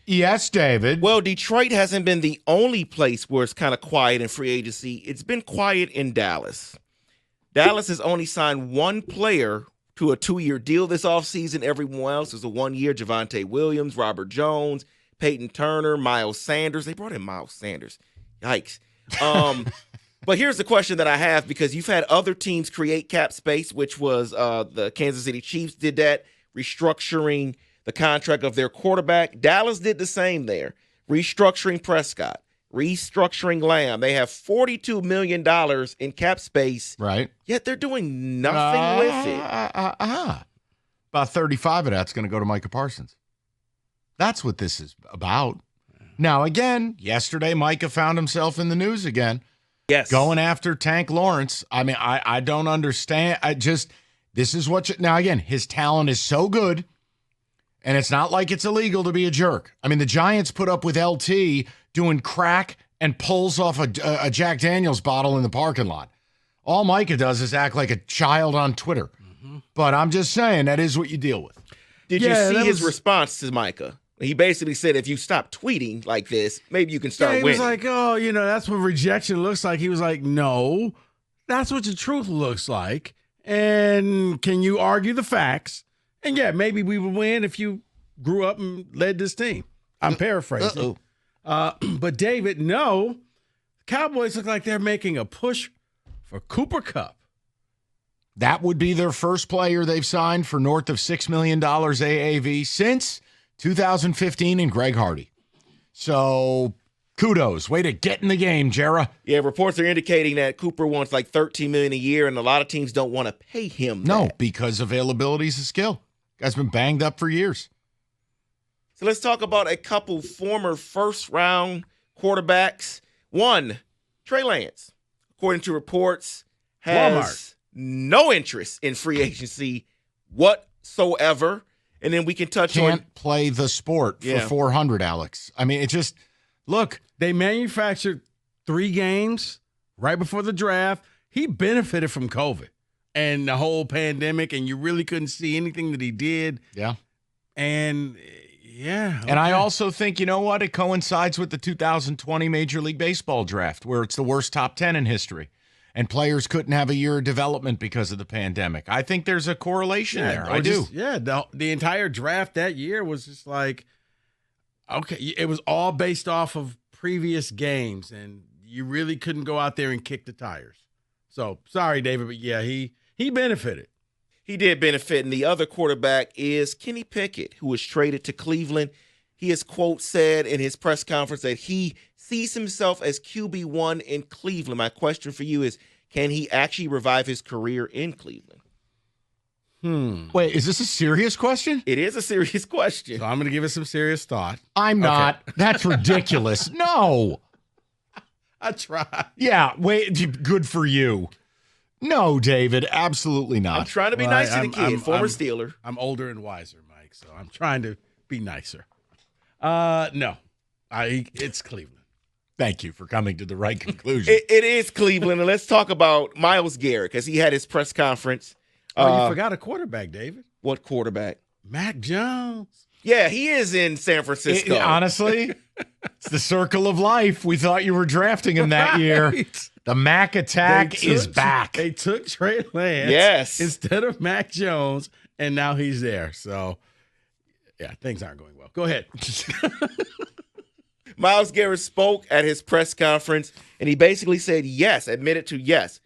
Yes, David. Well, Detroit hasn't been the only place where it's kind of quiet in free agency. It's been quiet in Dallas. Dallas has only signed one player to a 2-year deal this offseason. Everyone else is a 1-year. Javonte Williams, Robert Jones, Peyton Turner, Miles Sanders. They brought in Miles Sanders. Yikes. But here's the question that I have, because you've had other teams create cap space, which was the Kansas City Chiefs did that, restructuring the contract of their quarterback. Dallas did the same there, restructuring Prescott, restructuring Lamb. They have $42 million in cap space, right? Yet they're doing nothing with it. About 35 of that's going to go to Micah Parsons. That's what this is about. Now, again, yesterday Micah found himself in the news again. Yes. Going after Tank Lawrence. I mean, I don't understand. This is what now, again, his talent is so good, and it's not like it's illegal to be a jerk. I mean, the Giants put up with LT doing crack and pulls off a Jack Daniels bottle in the parking lot. All Micah does is act like a child on Twitter. Mm-hmm. But I'm just saying, that is what you deal with. Did you see his response to Micah? He basically said, if you stop tweeting like this, maybe you can start winning. He was like, oh, that's what rejection looks like. He was like, no, that's what the truth looks like. And can you argue the facts? And, yeah, maybe we would win if you grew up and led this team. I'm paraphrasing. But, David, no. Cowboys look like they're making a push for Cooper Kupp. That would be their first player they've signed for north of $6 million AAV since 2015 and Greg Hardy. So kudos. Way to get in the game, Jarrah. Yeah, reports are indicating that Cooper wants like $13 million a year, and a lot of teams don't want to pay him that. No, because availability is a skill. Guy's been banged up for years. So let's talk about a couple former first-round quarterbacks. One, Trey Lance, according to reports, has no interest in free agency whatsoever. And then we can Can't play the sport for $400, Alex. I mean, it just, look. They manufactured 3 games right before the draft. He benefited from COVID and the whole pandemic, and you really couldn't see anything that he did. Yeah. And, yeah. Okay. And I also think, you know what? It coincides with the 2020 Major League Baseball draft, where it's the worst top 10 in history. And players couldn't have a year of development because of the pandemic. I think there's a correlation there. I do. The entire draft that year was just like, okay, it was all based off of previous games, and you really couldn't go out there and kick the tires. So, sorry, David, but yeah, he benefited. He did benefit, and the other quarterback is Kenny Pickett, who was traded to Cleveland. He has, quote, said in his press conference that he sees himself as QB1 in Cleveland. My question for you is, can he actually revive his career in Cleveland? Wait, is this a serious question? It is a serious question. So I'm going to give it some serious thought. I'm not. Okay. That's ridiculous. No. I tried. Yeah, wait, good for you. No, David, absolutely not. I'm trying to be nice to the kid, former Steeler. I'm older and wiser, Mike, so I'm trying to be nicer. No, it's Cleveland. Thank you for coming to the right conclusion. It is Cleveland, and let's talk about Myles Garrett, because he had his press conference. You forgot a quarterback, David. What quarterback? Mac Jones. Yeah, he is in San Francisco. Honestly, it's the circle of life. We thought you were drafting him that year. The Mac attack is back. They took Trey Lance instead of Mac Jones, and now he's there. So, yeah, things aren't going well. Go ahead. Myles Garrett spoke at his press conference, and he basically said, admitted to yes,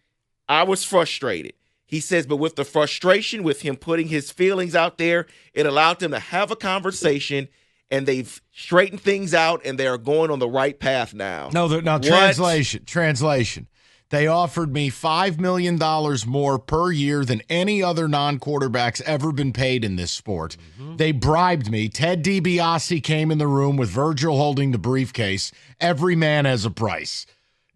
I was frustrated. He says, but with the frustration, with him putting his feelings out there, it allowed them to have a conversation, and they've straightened things out, and they are going on the right path now. Translation. They offered me $5 million more per year than any other non-quarterback's ever been paid in this sport. Mm-hmm. They bribed me. Ted DiBiase came in the room with Virgil holding the briefcase. Every man has a price.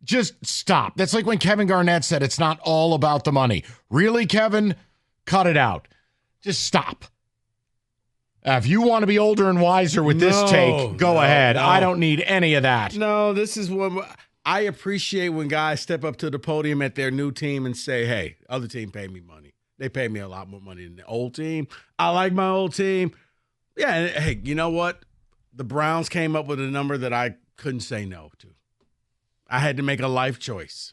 Just stop. That's like when Kevin Garnett said it's not all about the money. Really, Kevin? Cut it out. Just stop. If you want to be older and wiser with this take, go ahead. No. I don't need any of that. No, this is what I appreciate when guys step up to the podium at their new team and say, hey, other team paid me money. They paid me a lot more money than the old team. I like my old team. Yeah, and hey, you know what? the Browns came up with a number that I couldn't say no to. I had to make a life choice.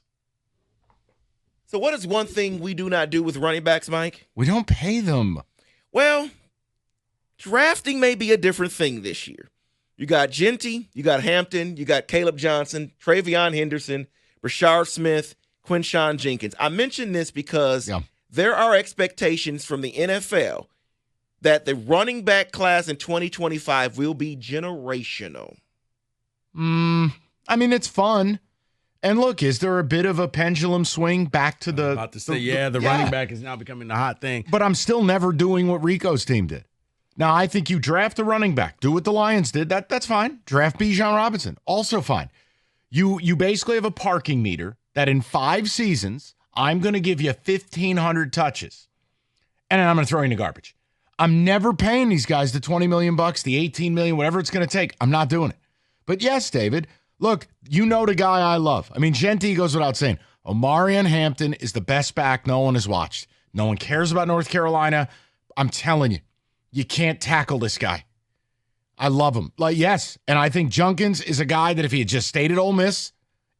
So what is one thing we do not do with running backs, Mike? We don't pay them. Well, drafting may be a different thing this year. You got Genty, you got Hampton, you got Caleb Johnson, Travion Henderson, Rashard Smith, Quinshawn Jenkins. I mention this because there are expectations from the NFL that the running back class in 2025 will be generational. I mean, it's fun. And look, is there a bit of a pendulum swing back to the... I'm about to say, the running back is now becoming the hot thing. But I'm still never doing what Rico's team did. Now, I think you draft a running back. Do what the Lions did. That's fine. Draft Bijan Robinson. Also fine. You basically have a parking meter that in 5 seasons, I'm going to give you 1,500 touches. And then I'm going to throw you in the garbage. I'm never paying these guys the $20 million, the $18 million, whatever it's going to take. I'm not doing it. But yes, David, look, you know the guy I love. I mean, Genty goes without saying. Omarion Hampton is the best back no one has watched. No one cares about North Carolina. I'm telling you, you can't tackle this guy. I love him. Like, yes, and I think Junkins is a guy that if he had just stayed at Ole Miss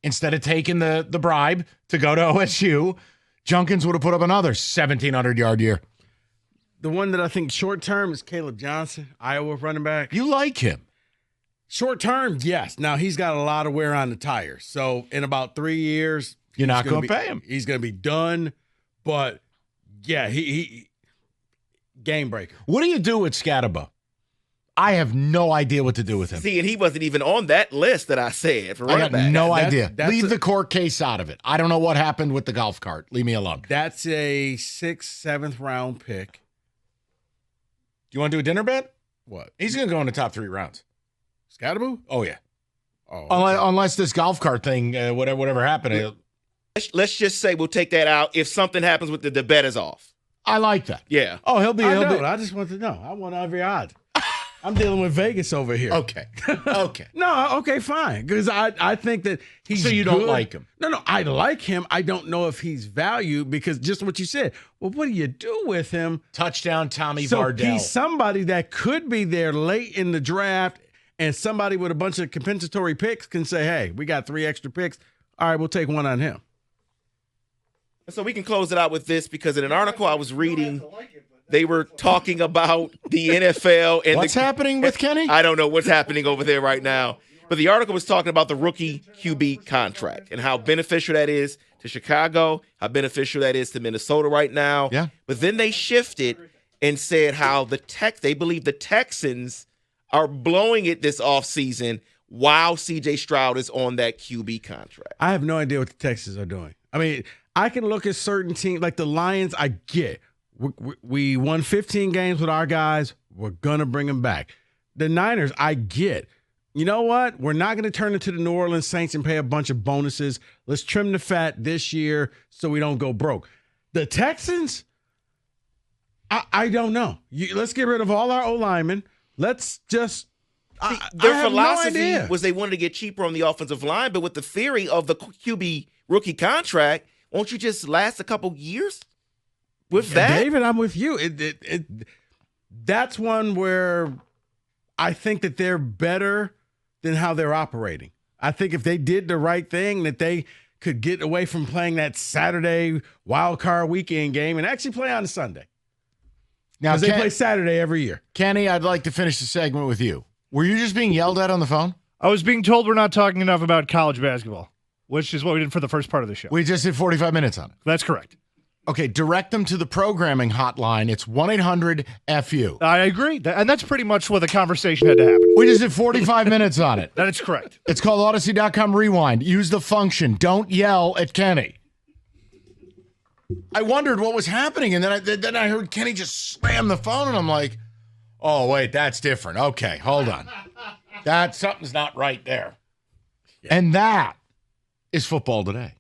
instead of taking the bribe to go to OSU, Junkins would have put up another 1,700-yard year. The one that I think short-term is Caleb Johnson, Iowa running back. You like him. Short-term, yes. Now, he's got a lot of wear on the tires. So, in about 3 years, you're not going to pay him. He's going to be done. But, yeah, he game breaker. What do you do with Scatterbo? I have no idea what to do with him. See, and he wasn't even on that list that I said for running back. I got no idea. Leave the court case out of it. I don't know what happened with the golf cart. Leave me alone. That's a 6th, 7th round pick. Do you want to do a dinner bet? What? He's going to go in the top 3 rounds. Scatterbo? Oh, yeah. Oh, unless this golf cart thing, whatever happened. Let's just say we'll take that out if something happens with the bet is off. I like that. Yeah. Oh, he'll be. I just want to know. I want every odd. I'm dealing with Vegas over here. Okay. Okay. No, okay, fine. Because I think that he's So you good. don't like him? No, I like him. I don't know if he's valued because just what you said. Well, what do you do with him? Touchdown Tommy So Vardell. he's somebody that could be there late in the draft, and somebody with a bunch of compensatory picks can say, hey, we got 3 extra picks. All right, we'll take one on him. So we can close it out with this because in an article I was reading, they were talking about the NFL and what's happening with Kenny? I don't know what's happening over there right now. But the article was talking about the rookie QB contract and how beneficial that is to Chicago, how beneficial that is to Minnesota right now. Yeah. But then they shifted and said how they believe the Texans are blowing it this offseason while C.J. Stroud is on that QB contract. I have no idea what the Texans are doing. I mean, I can look at certain teams like the Lions. I get we won 15 games with our guys. We're going to bring them back. The Niners, I get. You know what? We're not going to turn into the New Orleans Saints and pay a bunch of bonuses. Let's trim the fat this year so we don't go broke. The Texans, I don't know. Let's get rid of all our O-linemen. Let's just their philosophy was they wanted to get cheaper on the offensive line, but with the theory of the QB rookie contract, won't you just last a couple years with that? David, I'm with you. That's one where I think that they're better than how they're operating. I think if they did the right thing, that they could get away from playing that Saturday wild card weekend game and actually play on a Sunday. Now, they play Saturday every year. Kenny, I'd like to finish the segment with you. Were you just being yelled at on the phone? I was being told we're not talking enough about college basketball, which is what we did for the first part of the show. We just did 45 minutes on it. That's correct. Okay, direct them to the programming hotline. It's 1-800-FU. I agree. And that's pretty much what the conversation had to happen. We just did 45 minutes on it. That is correct. It's called Odyssey.com Rewind. Use the function. Don't yell at Kenny. I wondered what was happening, and then I heard Kenny just slam the phone, and I'm like, oh, wait, that's different. Okay, hold on. Something's not right there. Yeah. And that is football today.